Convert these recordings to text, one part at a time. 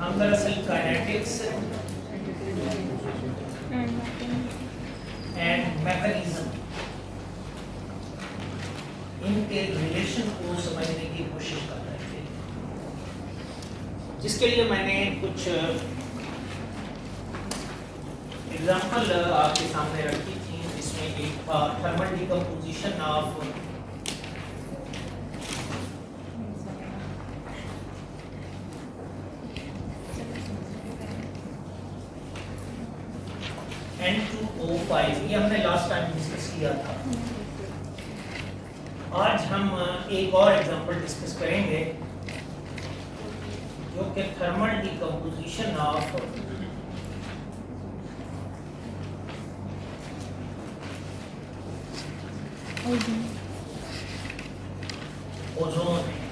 हम दरअसल kinetics and mechanism इनके रिलेशन को समझने की कोशिश कर रहे थे, जिसके लिए मैंने कुछ एग्जाम्पल आपके सामने रखी थी, जिसमें एक था थर्मल डिकम्पोजिशन ऑफ N2O5, ये हमने लास्ट टाइम डिस्कस किया था। आज हम एक और एग्जांपल डिस्कस करेंगे जो कि थर्मल डिकम्पोजिशन ऑफ ओजोन है।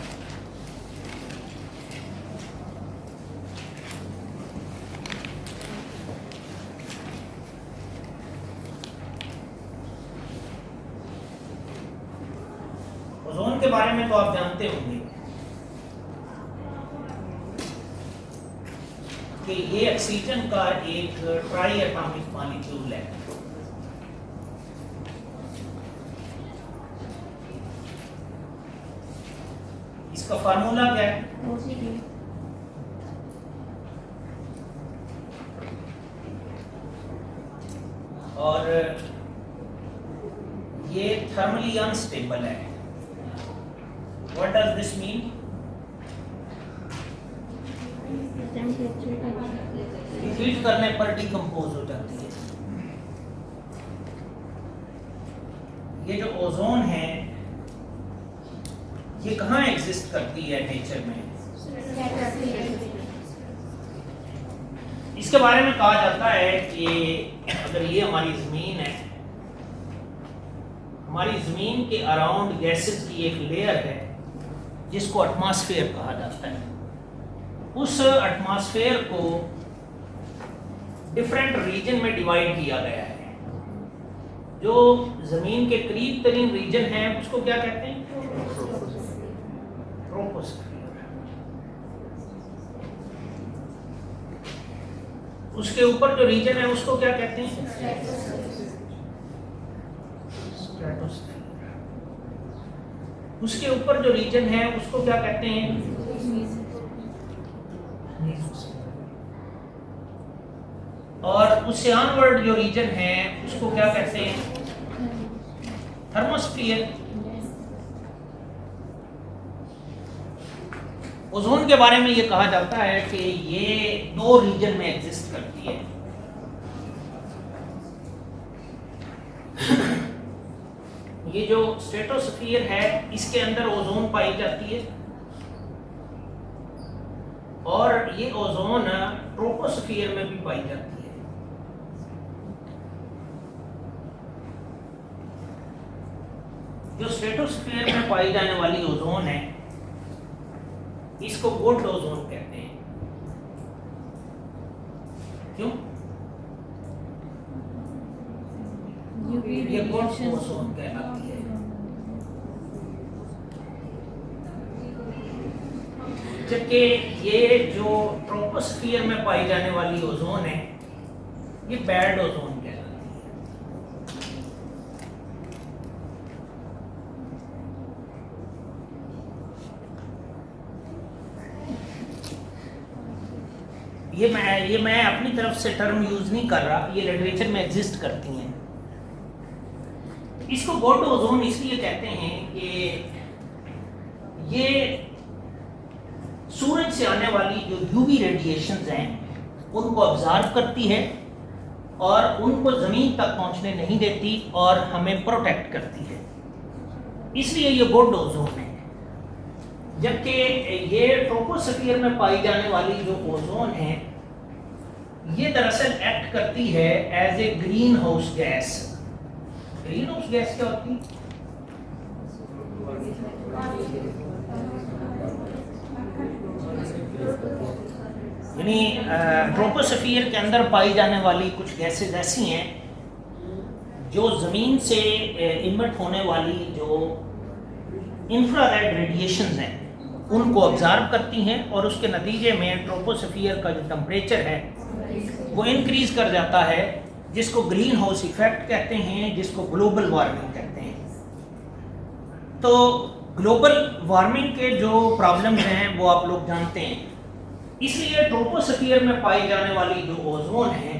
ओजोन के बारे में तो आप जानते होंगे कि ये ऑक्सीजन का एक ट्राई एटॉमिक मॉलिक्यूल है। इसका फार्मूला क्या है? और ये थर्मली अनस्टेबल है। What does this mean? Heat करने पर डिकम्पोज हो जाती है। ये जो ओजोन है ये कहाँ एग्जिस्ट करती है नेचर में? इसके बारे में कहा जाता है कि अगर ये हमारी जमीन है, हमारी जमीन के अराउंड गैसेस की एक लेयर है जिसको एटमॉस्फेयर कहा जाता है। उस एटमॉस्फेयर को डिफरेंट रीजन में डिवाइड किया गया है। जो जमीन के करीब तरीन रीजन है उसको क्या कहते हैं? ट्रोपोस्फीयर। उसके ऊपर जो रीजन है उसको क्या कहते हैं? स्ट्रेटोस्फीयर। उसके ऊपर जो रीजन है उसको क्या कहते हैं? और उससे ऑनवर्ड जो रीजन है उसको क्या कहते हैं? थर्मोस्फीयर। ओजोन के बारे में ये कहा जाता है कि ये दो रीजन में एग्जिस्ट करती है। ये जो स्ट्रेटोस्फीयर है इसके अंदर ओजोन पाई जाती है, और ये ओजोन ट्रोपोस्फीयर में भी पाई जाती है। जो स्ट्रेटोस्फीयर में पाई जाने वाली ओजोन है इसको गुड ओजोन कहते हैं। क्यों? ये गुड ओजोन कहलाती है। जबकि ये जो ट्रोपोस्फीयर में पाई जाने वाली ओजोन है ये बैड ओजोन कहलाती है। ये मैं अपनी तरफ से टर्म यूज नहीं कर रहा, ये लिटरेचर में एग्जिस्ट करती हैं। इसको गुड ओजोन इसलिए कहते हैं कि ये सूरज से आने वाली जो यूवी रेडिएशंस हैं उनको ऑब्जर्व करती है और उनको जमीन तक पहुंचने नहीं देती और हमें प्रोटेक्ट करती है, इसलिए ये गुड ओजोन है। जबकि ये ट्रोपोस्फीयर में पाई जाने वाली जो ओजोन है ये दरअसल एक्ट करती है as a green house gas. Green house gas क्या होती है? यानी ट्रोपोस्फीयर के अंदर पाई जाने वाली कुछ गैसेस ऐसी हैं जो ज़मीन से इमिट होने वाली जो इंफ्रारेड रेडिएशंस हैं उनको ऑब्जर्व करती हैं और उसके नतीजे में ट्रोपोस्फीयर का जो टेम्परेचर है वो इंक्रीज कर जाता है, जिसको ग्रीन हाउस इफेक्ट कहते हैं, जिसको ग्लोबल वार्मिंग कहते हैं। तो ग्लोबल वार्मिंग के जो प्रॉब्लम्स हैं वो आप लोग जानते हैं। इसलिए ट्रोपोस्फीयर में पाई जाने वाली जो ओजोन है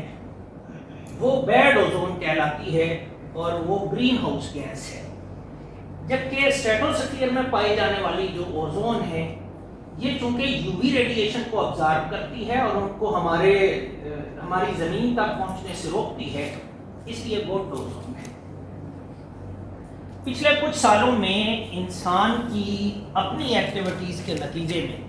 वो बैड ओजोन कहलाती है और वो ग्रीन हाउस गैस है, जबकि स्ट्रेटोस्फीयर में पाई जाने वाली जो ओजोन है ये चूंकि यूवी रेडिएशन को ऑब्जर्व करती है और उनको हमारी ज़मीन तक पहुंचने से रोकती है, इसलिए गुड ओजोन है। पिछले कुछ सालों में इंसान की अपनी एक्टिविटीज़ के नतीजे में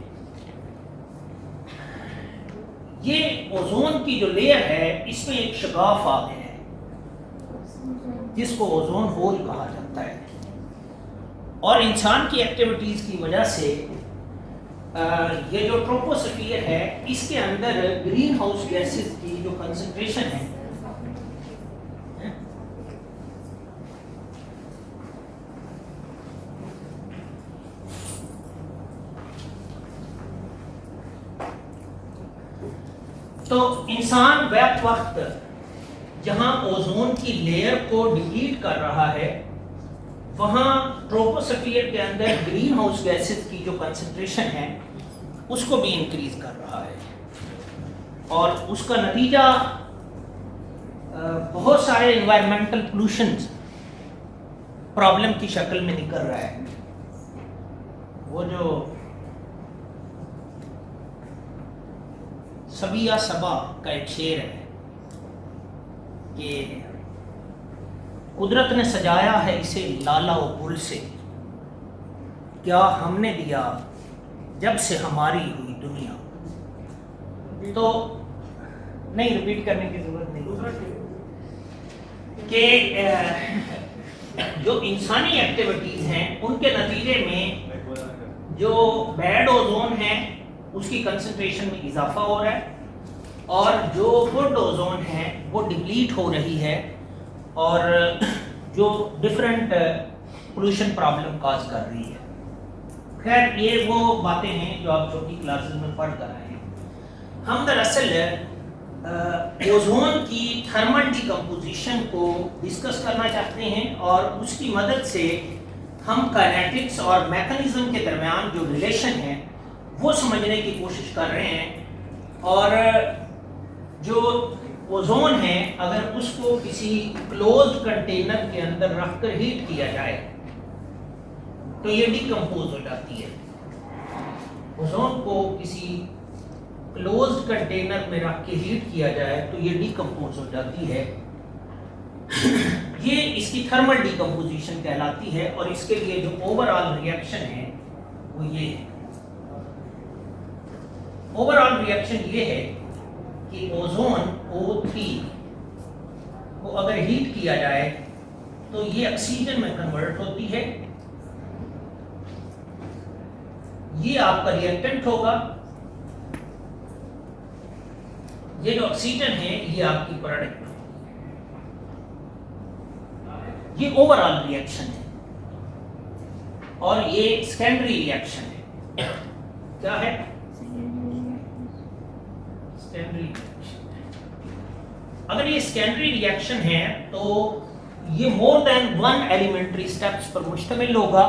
ये ओजोन की जो लेयर है इसमें एक शगाफ आ गया है, जिसको ओजोन होल कहा जाता है। और इंसान की एक्टिविटीज़ की वजह से ये जो ट्रोपोस्फीयर है इसके अंदर ग्रीन हाउस गैसेस की जो कंसंट्रेशन है तो इंसान वक्त जहां ओजोन की लेयर को डिप्लीट कर रहा है वहां ट्रोपोस्फीयर के अंदर ग्रीन हाउस गैसेस की जो कंसंट्रेशन है उसको भी इंक्रीज कर रहा है, और उसका नतीजा बहुत सारे एनवायरमेंटल पोल्यूशन प्रॉब्लम की शक्ल में निकल रहा है। वो जो सबिया सबा का एक शेर है कि कुदरत ने सजाया है इसे लाला और गुल से, क्या हमने दिया जब से हमारी हुई दुनिया। तो नहीं, रिपीट करने की जरूरत नहीं कि जो इंसानी एक्टिविटीज हैं उनके नतीजे में जो बैड ओजोन है उसकी कंसंट्रेशन में इजाफा हो रहा है और जो गुड ओजोन है वो डिप्लीट हो रही है और जो डिफरेंट पोल्यूशन प्रॉब्लम काज कर रही है। खैर ये वो बातें हैं जो आप छोटी क्लासेस में पढ़ कर आए हैं। हम दरअसल ओजोन की थर्मल डिकम्पोजिशन को डिस्कस करना चाहते हैं और उसकी मदद से हम काइनेटिक्स और मैकेनिज्म के दरमियान जो रिलेशन है वो समझने की कोशिश कर रहे हैं। और जो ओजोन है अगर उसको किसी क्लोज्ड कंटेनर के अंदर रखकर हीट किया जाए तो ये डिकम्पोज हो जाती है। ओजोन को किसी क्लोज्ड कंटेनर में रख के हीट किया जाए तो ये डिकम्पोज हो जाती है। ये इसकी थर्मल डिकम्पोजिशन कहलाती है और इसके लिए जो ओवरऑल रिएक्शन है वो ये है। ओवरऑल रिएक्शन ये है कि ओजोन O3 को अगर हीट किया जाए तो ये ऑक्सीजन में कन्वर्ट होती है, ये आपका रिएक्टेंट होगा, ये जो ऑक्सीजन है ये आपकी प्रोडक्ट होगी। ये ओवरऑल रिएक्शन है और ये सेकेंडरी रिएक्शन है। क्या है? Secondary reaction. अगर ये सेकेंडरी रिएक्शन है तो ये more than one elementary steps पर मुश्तमिल होगा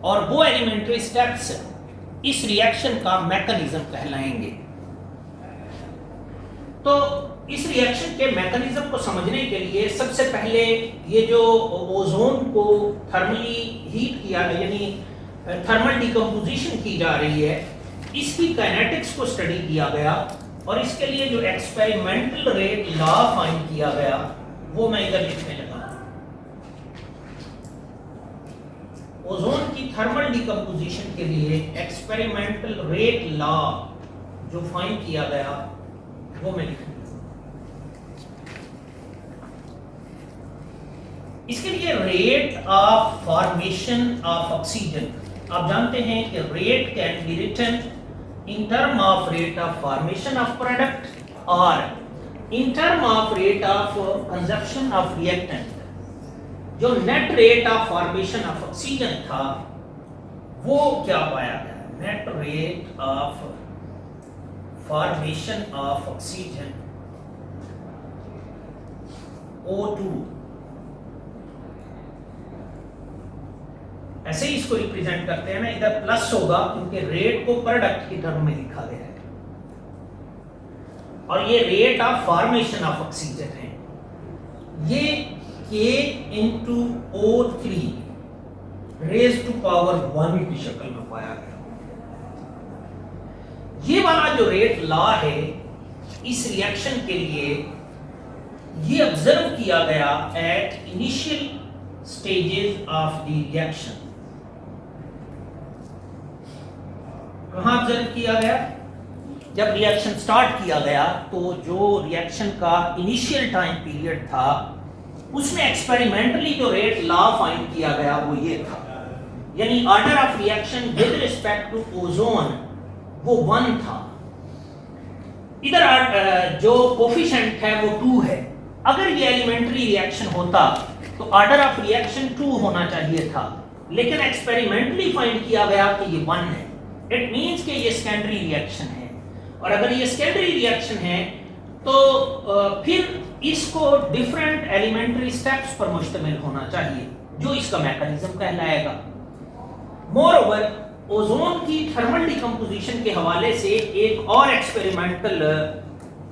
और वो एलिमेंट्री स्टेप्स इस रिएक्शन का मैकेनिज्म कहलाएंगे। तो इस रिएक्शन के मैकेनिज्म को समझने के लिए सबसे पहले ये जो ओजोन को थर्मली हीट किया यानी थर्मल डिकम्पोजिशन की जा रही है इसकी काइनेटिक्स को स्टडी किया गया और इसके लिए जो एक्सपेरिमेंटल रेट लॉ फाइंड किया गया वो मैं इधर लिखने लगा। ओजोन की थर्मल डिकम्पोजिशन के लिए एक्सपेरिमेंटल रेट लॉ जो फाइंड किया गया वो मैं लिखूंगा। इसके लिए rate of formation of oxygen, आप जानते हैं कि rate can be written in term of rate of formation of product or in term of rate of consumption of reactant। जो net rate of formation of oxygen था वो क्या पाया गया, net rate of formation of oxygen O2, ऐसे ही इसको represent करते हैं ना, इधर प्लस होगा क्योंकि रेट को प्रोडक्ट की टर्म में लिखा गया है और ये rate of formation of oxygen है, ये K into O3 raise to power 1 की शक्ल में पाया गया। ये वाला जो रेट लॉ है इस रिएक्शन के लिए ये ऑब्जर्व किया गया eight initial stages of the reaction. कहां ऑब्जर्व किया गया? जब रिएक्शन स्टार्ट किया गया तो जो रिएक्शन का इनिशियल टाइम पीरियड था उसमें एक्सपेरिमेंटली जो रेट लॉ फाइंड किया गया वो ये था, यानी order of reaction with respect to ozone वो 1 था। इधर जो कोफिशिएंट है वो 2 है। अगर ये एलिमेंट्री रिएक्शन होता तो ऑर्डर ऑफ रिएक्शन 2 होना चाहिए था, लेकिन एक्सपेरिमेंटली फाइंड किया गया कि ये 1 है। इट मींस कि ये सेकेंडरी रिएक्शन है, और अगर ये सेकेंडरी रिएक्शन है तो फिर इसको डिफरेंट एलिमेंट्री स्टेप्स पर मुश्तमिल होना चाहिए, जो इसका मैकेनिज्म कहलाएगा। मोरओवर ओजोन की थर्मल डिकम्पोजिशन के हवाले से एक और एक्सपेरिमेंटल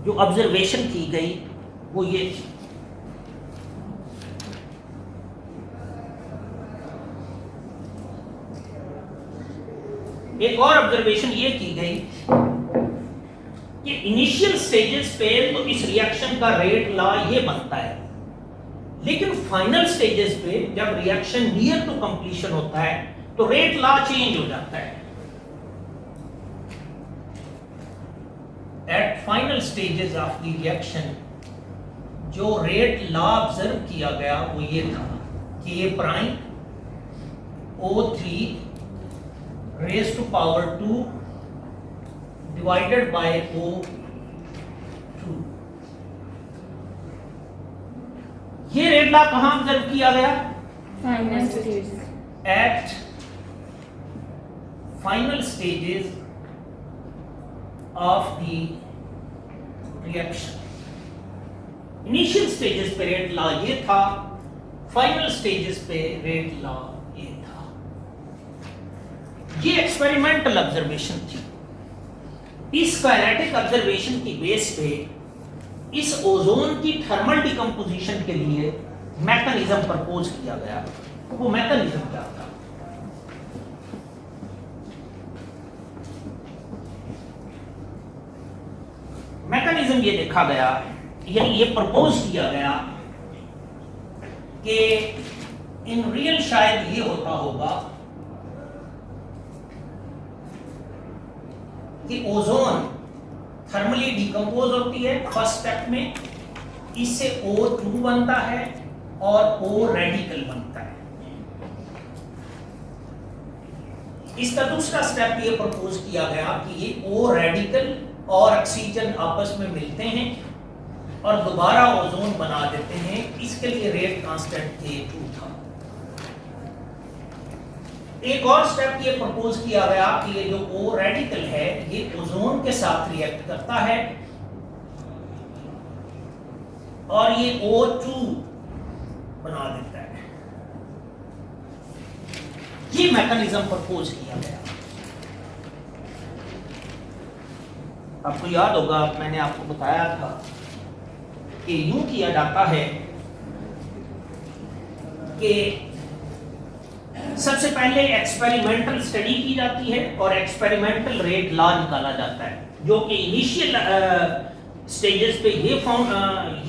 जो ऑब्जर्वेशन की गई वो ये थी। एक और ऑब्जर्वेशन ये की गई कि इनिशियल स्टेजेस पे तो इस रिएक्शन का रेट लॉ ये बनता है, लेकिन फाइनल स्टेजेस पे जब रिएक्शन नियर टू कंप्लीशन होता है तो रेट लॉ चेंज हो जाता है। At final stages of the reaction जो रेट लॉ ऑब्जर्व किया गया वो ये था कि prime O3 raise to power 2 divided by O2। ये रेट लॉ कहां ऑब्जर्व किया गया? Final stage. At final stages of the reaction. Initial stages पे रेट लॉ ये था, फाइनल स्टेजेस पे रेट लॉ ये था। ये एक्सपेरिमेंटल ऑब्जर्वेशन थी। इस काइनेटिक ऑब्जर्वेशन की बेस पे इस ओजोन की थर्मल डिकम्पोजिशन के लिए मैकेनिज्म प्रपोज किया गया। वो मैकेनिज्म क्या था? मैकेनिज्म ये देखा गया, यानी ये प्रपोज किया गया कि इन रियल शायद ये होता होगा कि ओजोन थर्मली डिकम्पोज होती है फर्स्ट स्टेप में, इससे O2 बनता है और O रेडिकल बनता है। इसका दूसरा स्टेप ये प्रपोज किया गया कि ये O रेडिकल और ऑक्सीजन आपस में मिलते हैं और दोबारा ओजोन बना देते हैं। इसके लिए रेट कांस्टेंट K2 था। एक और स्टेप ये प्रपोज किया गया कि ये जो O रेडिकल है ये ओजोन के साथ रिएक्ट करता है और ये O2 बना देता है। ये मैकेनिज्म प्रपोज किया गया। आपको याद होगा मैंने आपको बताया था कि यूं किया जाता है कि सबसे पहले एक्सपेरिमेंटल स्टडी की जाती है और एक्सपेरिमेंटल रेट लॉ निकाला जाता है, जो कि इनिशियल स्टेजेस पे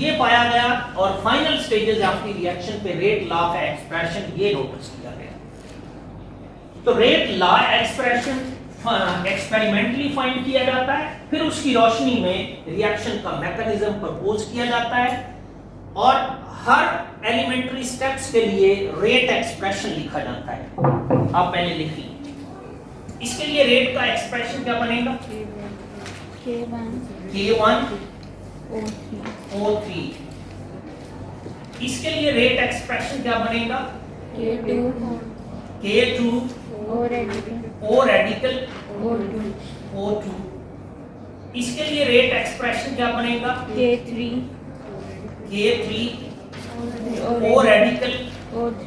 ये पाया गया और final stages of the reaction पे रेट लॉ का एक्सप्रेशन ये नोटिस किया गया। तो rate law expression experimentally find किया जाता है, फिर उसकी रोशनी में रिएक्शन का मैकेनिज्म प्रपोज किया जाता है और हर एलिमेंट्री स्टेप्स के लिए रेट एक्सप्रेशन लिखा जाता है। आप पहले लिख लीजिए। इसके लिए रेट का एक्सप्रेशन क्या बनेगा? K1 O3। इसके लिए रेट एक्सप्रेशन क्या बनेगा? K2 O radical O2. O2। इसके लिए रेट एक्सप्रेशन क्या बनेगा? K3. K3 O O radical O3.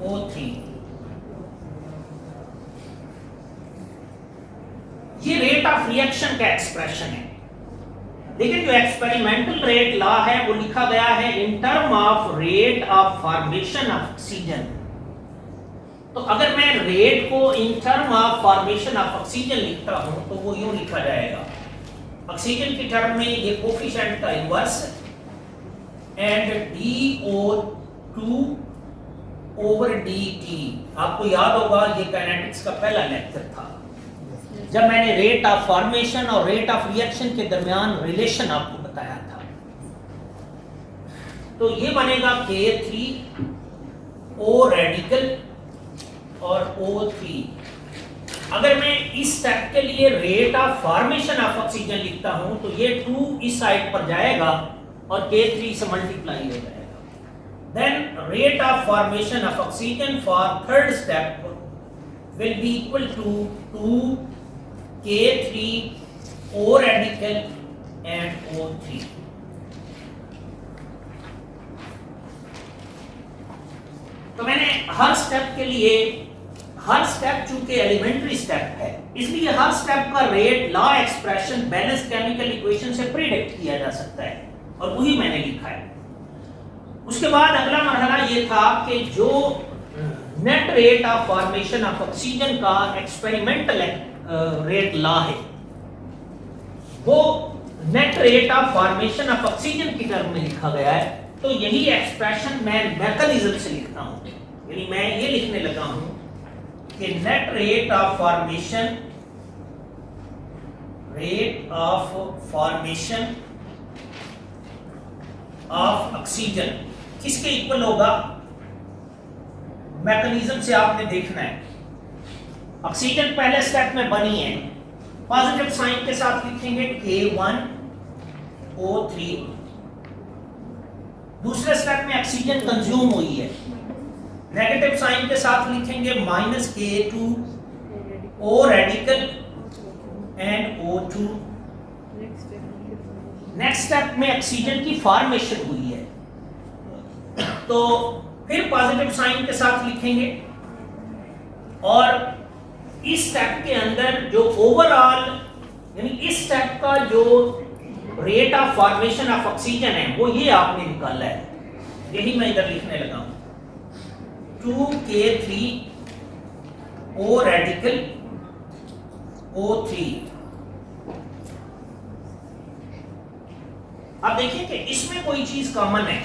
O3। ये रेट ऑफ रिएक्शन का एक्सप्रेशन है, लेकिन जो एक्सपेरिमेंटल रेट लॉ है वो लिखा गया है इन term of rate of formation of oxygen. तो अगर मैं रेट को इन term of formation of oxygen लिखता हूं तो वो यूं लिखा जाएगा, ऑक्सीजन की टर्म में ये कोफिशिएंट का inverse and DO2 over dt। आपको याद होगा ये काइनेटिक्स का पहला लेक्चर था जब मैंने रेट ऑफ फॉर्मेशन और रेट ऑफ रिएक्शन के दरमियान रिलेशन आपको बताया था। तो ये बनेगा K3 O रेडिकल और O3। अगर मैं इस स्टेप के लिए rate of formation of oxygen लिखता हूं तो ये 2 इस साइड पर जाएगा और K3 से मल्टीप्लाई हो जाएगा। Then rate of formation of oxygen for third step will be equal to 2 K3 O radical and O3। तो मैंने हर स्टेप के लिए, हर स्टेप चूंकि एलिमेंट्री स्टेप है इसलिए हर स्टेप का rate law expression balance chemical equation से प्रिडिक्ट किया जा सकता है और वही मैंने लिखा है। उसके बाद अगला मरहला ये था कि जो net rate of formation of oxygen का एक्सपेरिमेंटल रेट लॉ है वो net rate of formation of oxygen की टर्म में लिखा गया है। तो यही एक्सप्रेशन मैं मैकेनिज्म से लिखता हूं, यानी मैं ये लिखने लगा हूं कि net rate of formation of oxygen किसके इक्वल होगा? मैकेनिज्म से आपने देखना है। ऑक्सीजन पहले स्टेप में बनी है, पॉजिटिव साइन के साथ लिखेंगे K1O3। दूसरे स्टेप में ऑक्सीजन कंज्यूम हुई है, नेगेटिव साइन के साथ लिखेंगे -K2O radical and O2। Next step में ऑक्सीजन की फॉर्मेशन हुई है, तो फिर पॉजिटिव साइन के साथ लिखेंगे और इस स्टेप के अंदर जो ओवरऑल यानी इस स्टेप का जो rate of formation of oxygen है वो ये आपने निकाला है, यही मैं इधर लिखने लगा हूं 2K3O रेडिकल O3। अब देखिए कि इसमें कोई चीज कॉमन है,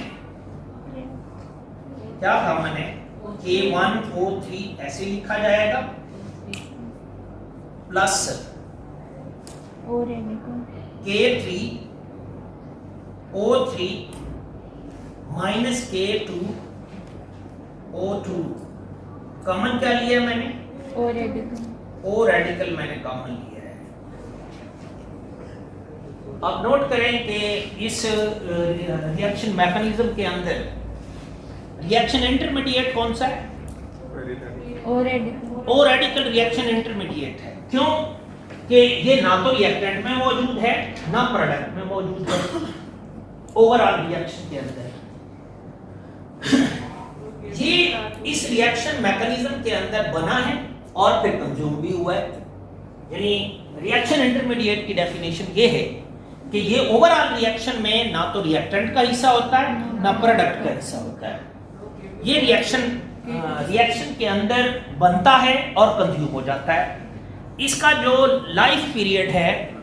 क्या कॉमन है? K1O3 ऐसे लिखा जाएगा plus O radical K3O3 minus K2O2। Common क्या लिया मैंने? O radical. O रेडिकल मैंने कॉमन लिया है। अब नोट करें कि इस रिएक्शन मैकेनिज्म के अंदर रिएक्शन इंटरमीडिएट कौन सा है? O radical. O radical reaction intermediate है। क्यों? कि ये ना तो रिएक्टेंट में मौजूद है ना प्रोडक्ट में मौजूद है, ओवरऑल रिएक्शन के अंदर ये इस रिएक्शन मैकेनिज्म के अंदर बना है और फिर कंज्यूम भी हुआ है। यानी रिएक्शन इंटरमीडिएट की डेफिनेशन ये है कि ये ओवरऑल रिएक्शन में ना तो रिएक्टेंट का हिस्सा होता है ना प्रोडक्ट का हिस्सा होता है। ये रिएक्शन के अंदर बनता है और कंज्यूम हो जाता है। इसका जो लाइफ पीरियड है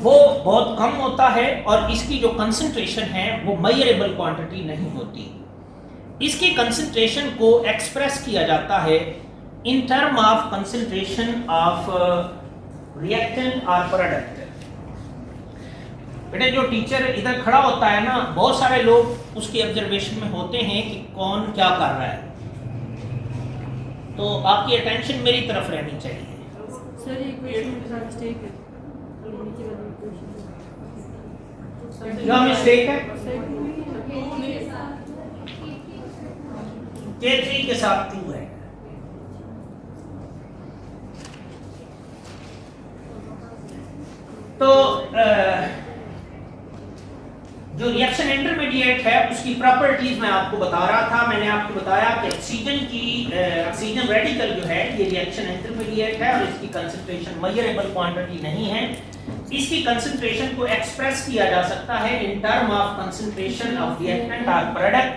वो बहुत कम होता है और इसकी जो कंसंट्रेशन है वो मेजरेबल क्वांटिटी नहीं होती। इसकी कंसंट्रेशन को एक्सप्रेस किया जाता है इन term of concentration of reactant और प्रोडक्ट। बेटा जो टीचर इधर खड़ा होता है ना, बहुत सारे लोग उसके ऑब्जर्वेशन में होते हैं कि कौन क्या कर रहा है, तो आपकी अटेंशन मेरी तरफ रहनी चाहिए। सर ये क्वेश्चन मिस्टेक है, क्या मिस्टेक है? K3 के साथ 2 है। तो जो रिएक्शन इंटरमीडिएट है उसकी प्रॉपर्टीज मैं आपको बता रहा था। मैंने आपको बताया कि ऑक्सीजन रेडिकल जो है ये रिएक्शन इंटरमीडिएट है और इसकी कंसंट्रेशन मेजरेबल क्वांटिटी नहीं है। इसकी कंसंट्रेशन को एक्सप्रेस किया जा सकता है इन term of concentration of reactant और प्रोडक्ट,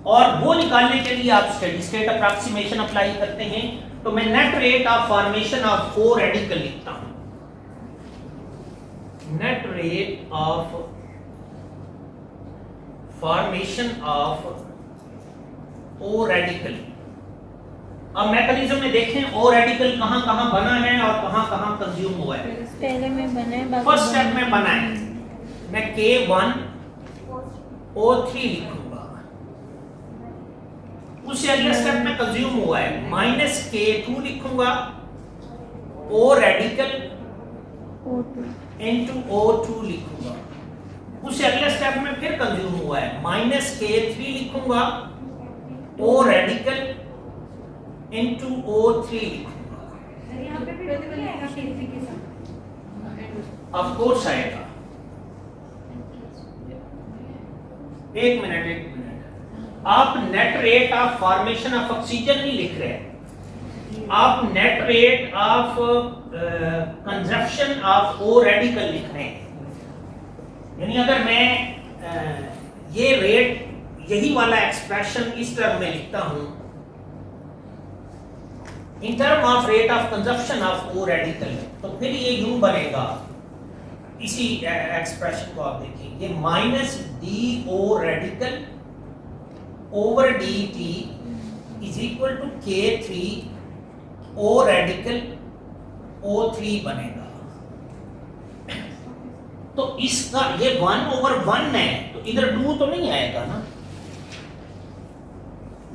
और वो निकालने के लिए आप स्टेडी स्टेट अप्रॉक्सीमेशन अप्लाई करते हैं। तो मैं net rate of formation of O radical लिखता हूं, net rate of formation of O radical. अब मैकेनिज्म में देखें ओ रेडिकल कहां-कहां बना है और कहां-कहां कंज्यूम हुआ है। पहले में बना है, बाकी फर्स्ट स्टेप में बना है, मैं K1 O3 लिखूंगा। उससे अगले स्टेप में कंज्यूम हुआ है -K2 लिखूंगा, O radical O2 into O2 लिखूंगा। उससे अगले स्टेप में फिर कंज्यूम हुआ है -K3 लिखूंगा, O रेडिकल into O3 लिखूंगा। ऑफ कोर्स आएगा। एक मिनट, आप net rate of formation of oxygen नहीं लिख रहे हैं, आप net rate of consumption of O radical लिख रहे हैं। यानी अगर मैं ये रेट, यही वाला एक्सप्रेशन इस टर्म में लिखता हूं, in term of rate of consumption of O radical, तो फिर ये यूं बनेगा। इसी एक्सप्रेशन को आप देखिए, ये -DO radical over DT is equal to K3 O radical O3 बनेगा। तो इसका ये 1/1 है, तो इधर 2 तो नहीं आएगा ना।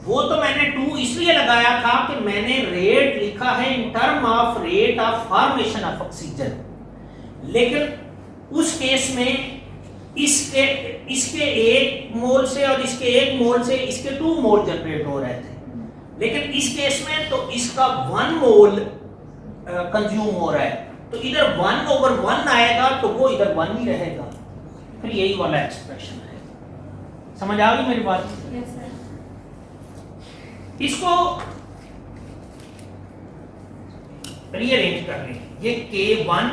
वो तो मैंने 2 इसलिए लगाया था कि मैंने रेट लिखा है इन term of rate of formation of oxygen, लेकिन उस केस में इसके 1 मोल से और इसके 1 मोल से इसके 2 मोल जनरेट हो रहे थे, लेकिन इस केस में तो इसका 1 मोल कंज्यूम हो रहा है, तो इधर 1/1 आएगा, तो वो इधर 1 ही रहेगा। फिर यही वाला एक्सप्रेशन है। समझ आ गई मेरी बात? Yes, sir. इसको रीअरेंज कर लें। ये K1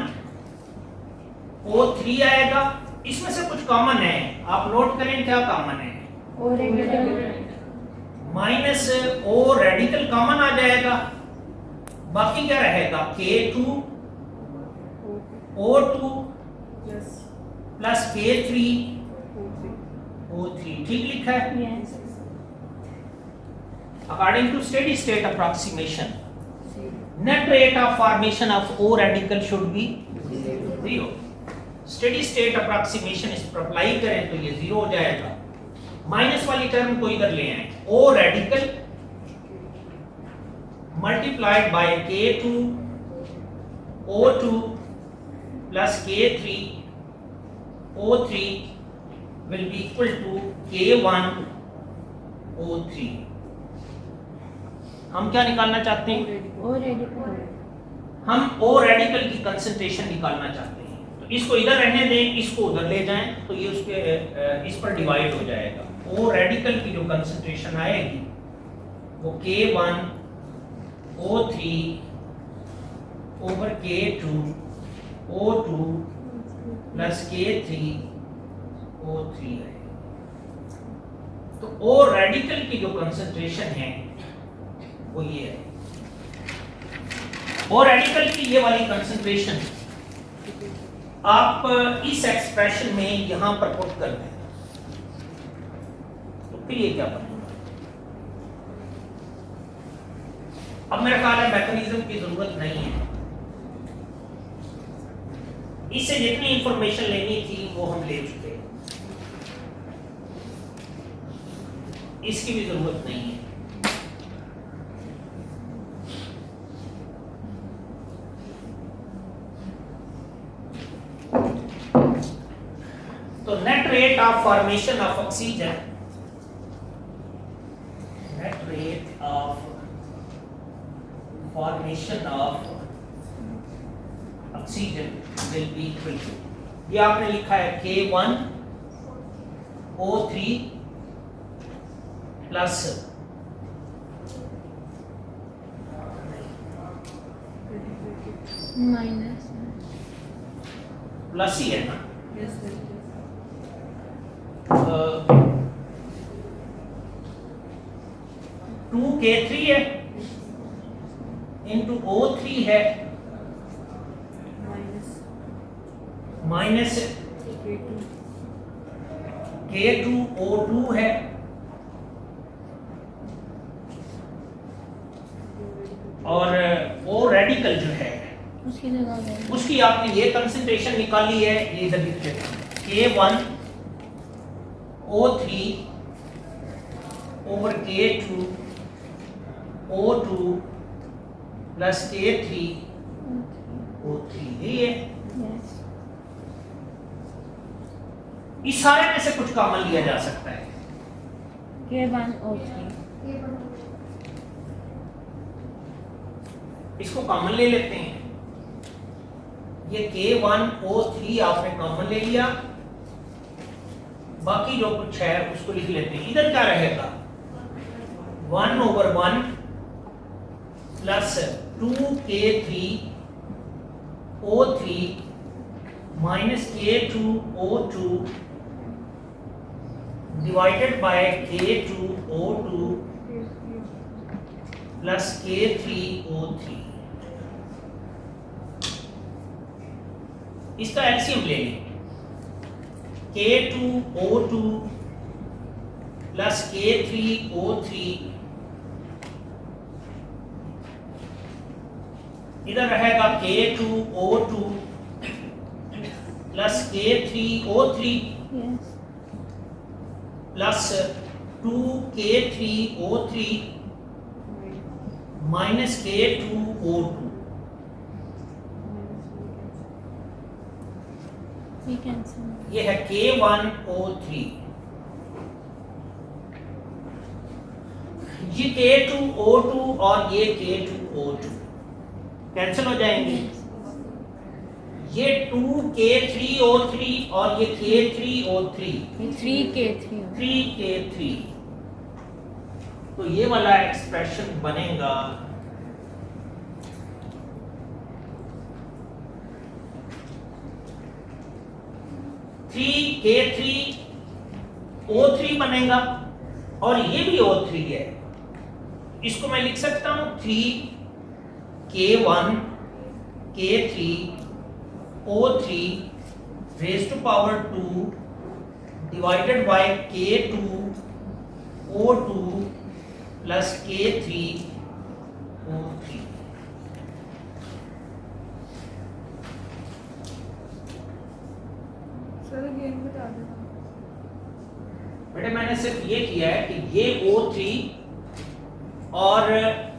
O3 आएगा, इसमें से कुछ कॉमन है, आप नोट करें क्या कॉमन है। O radical -O radical common आ जाएगा, बाकी क्या रहेगा K2 O2 Yes. Plus K3 O3। ठीक लिखा है। Yes According to steady state approximation, net rate of formation of O radical should be 0. Steady state approximation इस पर अप्लाई करें तो ये 0 हो जाएगा। माइनस वाली टर्म को इधर ले आए, O radical multiplied by K2 O2 plus K3 O3 will be equal to K1 O3। हम क्या निकालना चाहते हैं? O रेडिकल हम O रेडिकल की कंसंट्रेशन निकालना चाहते हैं। तो इसको इधर रहने दें, इसको उधर ले जाएं, तो ये उसके इस पर डिवाइड हो जाएगा। O रेडिकल की जो कंसंट्रेशन आएगी वो K1 O3 over K2 O2 plus K3 O3 है। तो O रेडिकल की जो कंसंट्रेशन है वो ये है। O रेडिकल की ये वाली कंसंट्रेशन आप इस एक्सप्रेशन में यहां पर पुट कर दें, तो फिर ये क्या बनेगा। अब मेरा ख्याल है मैकेनिज्म की जरूरत नहीं है, इससे जितनी इंफॉर्मेशन लेनी थी वो हम ले चुके हैं, इसकी भी जरूरत नहीं है। तो net rate of formation of oxygen, net rate of formation of oxygen will be equal to, ये आपने लिखा है K1O3 प्लस माइनस प्लस ही है ना, Yes, sir. 2K3 है इंटू O3 है Minus माइनस K2. K2O2 है और O रेडिकल जो है उसकी जगह है उसकी आपने ये कंसंट्रेशन निकाली है, ये इधर लिख देता हूं, K1O3 over K2O2 plus K3O3, यही है। यस इस सारे में से कुछ कॉमन लिया जा सकता है। K1O3 इसको कॉमन ले लेते हैं, ये K1O3 आपने कॉमन ले लिया, बाकी जो कुछ है उसको लिख लेते हैं। इधर क्या रहेगा 1/1 plus 2K3O3 minus K2O2 divided by K2O2 plus K3O3। इसका एलसीएम ले लें, K2O2 प्लस K3O3 इधर रहेगा K2O2 plus K3O3 yes plus 2K3O3 minus K2O2। ये कैंसिल ये है K1O3, ये K2O2 और ये K2O2 कैंसिल हो जाएंगे। ये 2K3O3 और ये K3O3 3K3 3K3, तो ये वाला एक्सप्रेशन बनेगा 3K3O3 बनेगा और ये भी O3 है। इसको मैं लिख सकता हूं 3K1K3O3 raised to power 2 divided by K2O2 plus K3O3। Sir, again बता देना. बेटे मैंने सिर्फ ये किया है कि ये O3 और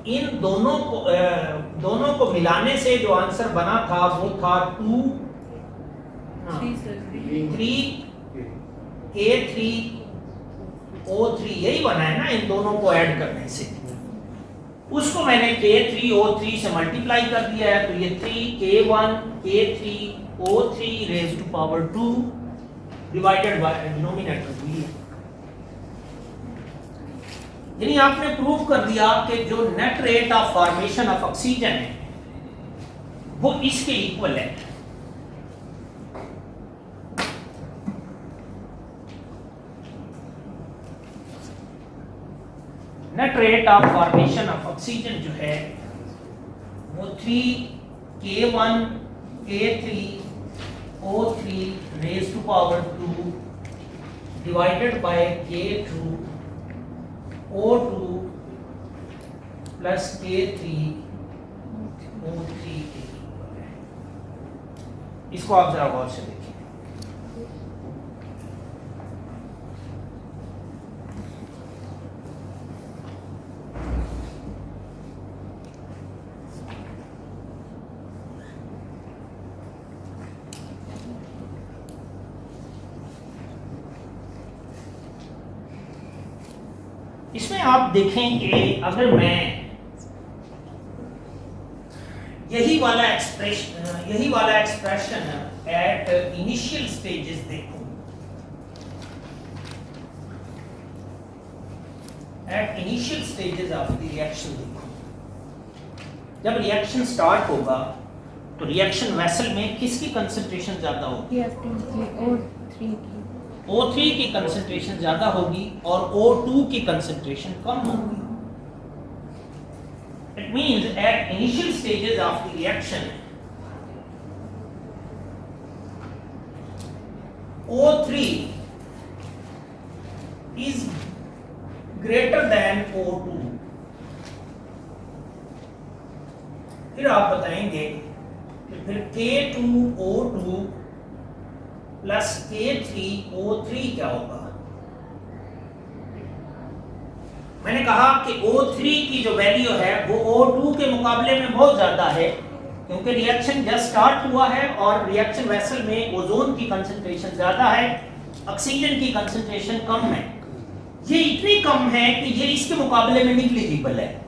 इन दोनों को मिलाने से जो आंसर बना था वो था 3 sir. 3K3O3, यही बना है ना इन दोनों को ऐड करने से। उसको मैंने K3O3 से मल्टीप्लाई कर दिया है, तो ये 3K1K3O3 raise to power 2 divided by denominator 2। यानी आपने प्रूव कर दिया कि जो net rate of formation of oxygen है वो इसके इक्वल है। Net rate of formation of oxygen जो है वो 3K1K3O3 raise to power 2 divided by K2O2 plus K3O3 के इक्वल है। इसको आप जरा गौर से देखिए। इसमें आप देखें कि अगर मैं यही वाला एक्सप्रेशन एट इनिशियल स्टेजेस देखो, eight initial stages of the reaction देखो। जब रिएक्शन स्टार्ट होगा तो रिएक्शन वेसल में किसकी कंसंट्रेशन ज्यादा होगी? O3 की O3 की कंसंट्रेशन ज्यादा होगी और O2 की कंसंट्रेशन कम होगी। It means at initial stages of the reaction, O3 is greater than O2। फिर आप बताएंगे कि फिर K2O2 प्लस K3O3 क्या होगा? मैंने कहा कि O3 की जो वैल्यू है वो O2 के मुकाबले में बहुत ज्यादा है, क्योंकि रिएक्शन जस्ट स्टार्ट हुआ है और रिएक्शन वेसल में ओजोन की कंसंट्रेशन ज्यादा है, ऑक्सीजन की कंसंट्रेशन कम है। ये इतनी कम है कि ये इसके मुकाबले में निग्लिजिबल है।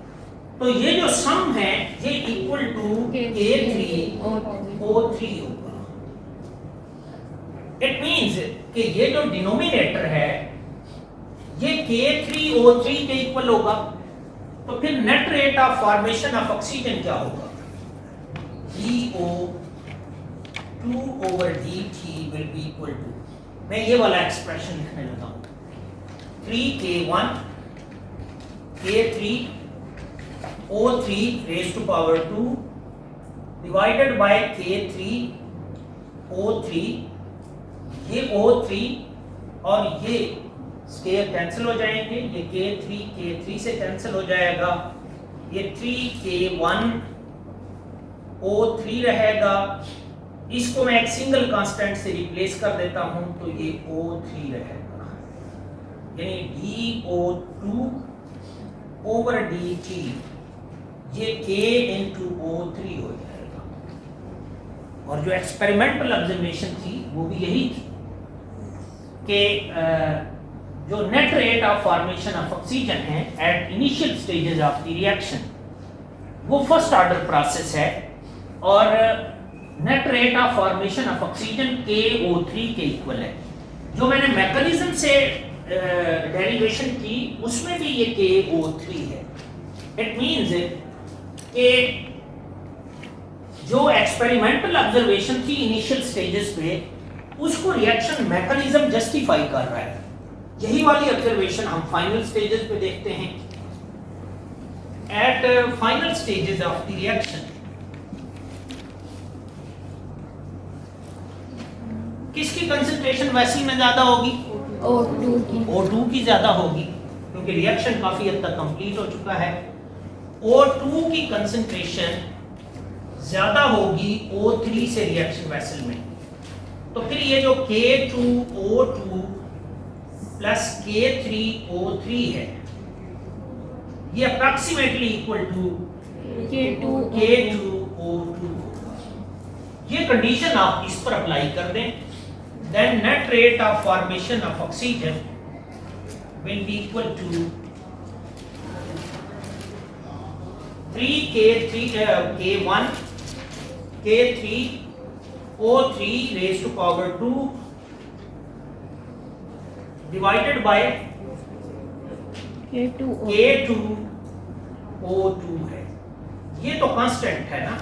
तो ये जो सम है ये इक्वल टू K3O3 होगा। इट मींस कि ये जो डिनोमिनेटर है ये K3O3 के इक्वल होगा। तो फिर net rate of formation of oxygen क्या होगा? DO2 over dt will be equal to, मैं ये वाला एक्सप्रेशन लिखने लगा हूं, 3K1 K3O3 raised to power 2 divided by K3O3, ये O3 और ये स्केयर कैंसिल हो जाएंगे, ये K3 से कैंसिल हो जाएगा, ये 3K1O3 रहेगा, इसको मैं एक सिंगल कांस्टेंट से रिप्लेस कर देता हूं तो ये O3 रहेगा, यानी DO2 over dt ये K into O3 हो जाएगा। और जो एक्सपेरिमेंटल ऑब्जर्वेशन थी वो भी यही थी कि जो net rate of formation of oxygen है at initial stages of the reaction वो फर्स्ट ऑर्डर प्रोसेस है, और net rate of formation of oxygen KO3 के इक्वल है। जो मैंने मैकेनिज्म से डेरिवेशन की उसमें भी ये KO3 है। इट मींस कि जो एक्सपेरिमेंटल ऑब्जर्वेशन थी इनिशियल स्टेजेस पे उसको रिएक्शन मैकेनिज्म जस्टिफाई कर रहा है। यही वाली ऑब्जर्वेशन हम फाइनल स्टेजेस पे देखते हैं। At final stages of the reaction किसकी कंसंट्रेशन वेसल में ज्यादा होगी? O2 की ज्यादा होगी, क्योंकि रिएक्शन काफी हद तक कंप्लीट हो चुका है। O2 की कंसंट्रेशन ज्यादा होगी O3 से रिएक्शन वेसल में। तो फिर ये जो K2O2 प्लस K3O3 है ये अप्रॉक्सीमेटली इक्वल टू K2O2 होगा। ये कंडीशन आप इस पर अप्लाई कर दें, then net rate of formation of oxygen will be equal to 3K1 K3O3 raised to power 2 divided by K2O2 है। ये तो कांस्टेंट है ना,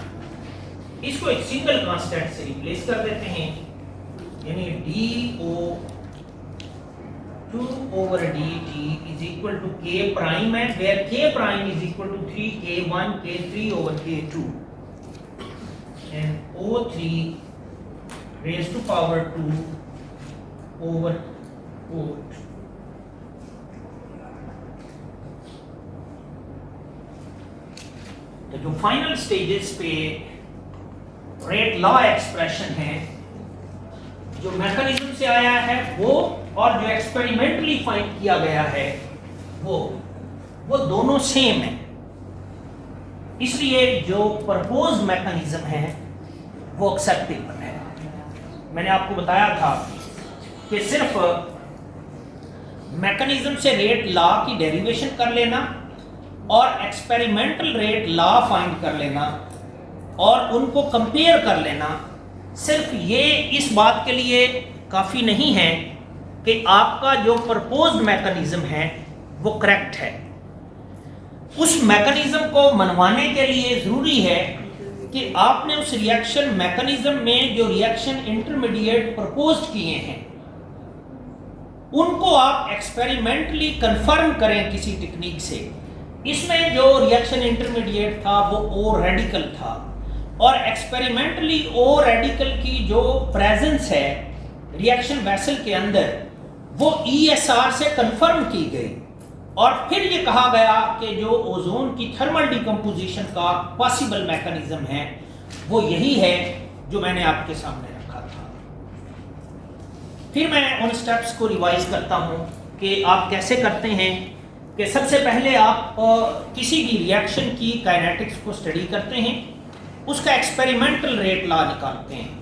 इसको एक सिंगल कांस्टेंट से रिप्लेस कर देते हैं, यानी DO2 over dt is equal to K prime है, where K prime is equal to 3K1 K3 over K2 and O3 raised to power 2 over O2। तो जो फाइनल स्टेजेस पे रेट लॉ एक्सप्रेशन है जो मैकेनिज्म से आया है वो, और जो एक्सपेरिमेंटली फाइंड किया गया है वो दोनों सेम है। इसलिए जो प्रपोज मैकेनिज्म है वो एक्सेप्टेबल है। मैंने आपको बताया था कि सिर्फ मैकेनिज्म से रेट लॉ की डेरिवेशन कर लेना और एक्सपेरिमेंटल रेट लॉ फाइंड कर लेना और उनको कंपेयर कर लेना सिर्फ ये इस बात के लिए काफ़ी नहीं है कि आपका जो प्रपोज्ड मैकेनिज्म है वो करेक्ट है। उस मैकेनिज्म को मनवाने के लिए ज़रूरी है कि आपने उस रिएक्शन मैकेनिज्म में जो रिएक्शन इंटरमीडिएट प्रपोज किए हैं उनको आप एक्सपेरिमेंटली कंफर्म करें किसी टेक्निक से। इसमें जो रिएक्शन इंटरमीडिएट था वो ओ रेडिकल था और एक्सपेरिमेंटली ओ रेडिकल की जो प्रेजेंस है रिएक्शन वेसल के अंदर वो ESR से कंफर्म की गई और फिर ये कहा गया कि जो ओजोन की थर्मल डिकम्पोजिशन का पॉसिबल मैकेनिज्म है वो यही है जो मैंने आपके सामने रखा था। फिर मैं उन स्टेप्स को रिवाइज करता हूँ कि आप कैसे करते हैं कि सबसे पहले आप किसी भी रिएक्शन की काइनेटिक्स को स्टडी करते हैं, उसका एक्सपेरिमेंटल रेट लॉ निकालते हैं,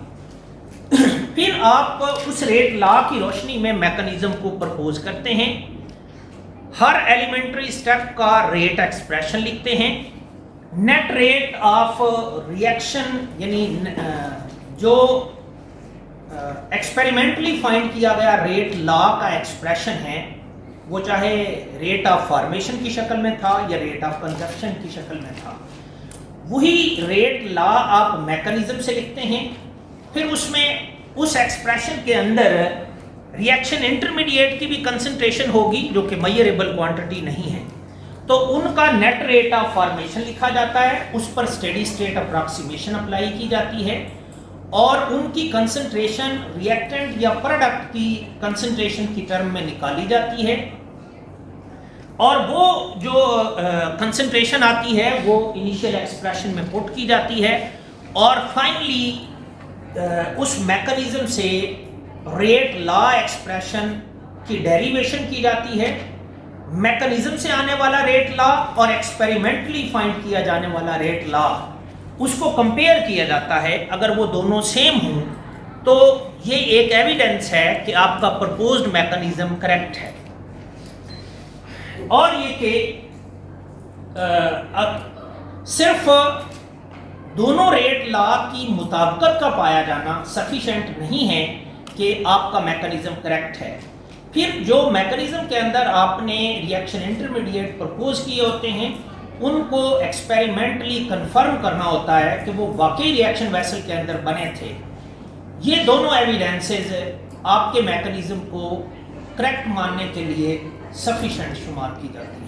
फिर आप उस रेट लॉ की रोशनी में मैकेनिज्म को प्रपोज करते हैं, हर एलिमेंट्री स्टेप का रेट एक्सप्रेशन लिखते हैं, नेट रेट ऑफ रिएक्शन यानी जो एक्सपेरिमेंटली फाइंड किया गया रेट लॉ का एक्सप्रेशन है वो चाहे रेट ऑफ फॉर्मेशन की शक्ल में था या रेट ऑफ कंजप्शन की शक्ल में था, वही रेट लॉ आप मैकेनिज्म से लिखते हैं। फिर उसमें उस एक्सप्रेशन के अंदर रिएक्शन इंटरमीडिएट की भी कंसंट्रेशन होगी जो कि मेजरेबल क्वांटिटी नहीं है, तो उनका नेट रेट ऑफ फॉर्मेशन लिखा जाता है, उस पर स्टेडी स्टेट अप्रॉक्सीमेशन अप्लाई की जाती है और उनकी कंसंट्रेशन रिएक्टेंट या प्रोडक्ट की कंसंट्रेशन की टर्म में निकाली जाती है और वो जो कंसंट्रेशन आती है वो इनिशियल एक्सप्रेशन में पुट की जाती है और फाइनली उस मैकेनिज्म से रेट लॉ एक्सप्रेशन की डेरिवेशन की जाती है। मैकेनिज्म से आने वाला रेट लॉ और एक्सपेरिमेंटली फाइंड किया जाने वाला रेट लॉ उसको कंपेयर किया जाता है। अगर वो दोनों सेम हों तो ये एक एविडेंस है कि आपका प्रपोज्ड मैकेनिज्म करेक्ट है। और ये कि सिर्फ दोनों रेट लॉ की मुताबिकत का पाया जाना सफिशिएंट नहीं है कि आपका मैकेनिज्म करेक्ट है। फिर जो मैकेनिज्म के अंदर आपने रिएक्शन इंटरमीडिएट प्रपोज किए होते हैं उनको एक्सपेरिमेंटली कंफर्म करना होता है कि वो वाकई रिएक्शन वेसल के अंदर बने थे। ये दोनों एविडेंसेस आपके मैकेनिज्म को करेक्ट मानने के लिए सफिशिएंट शुमार की जाती है।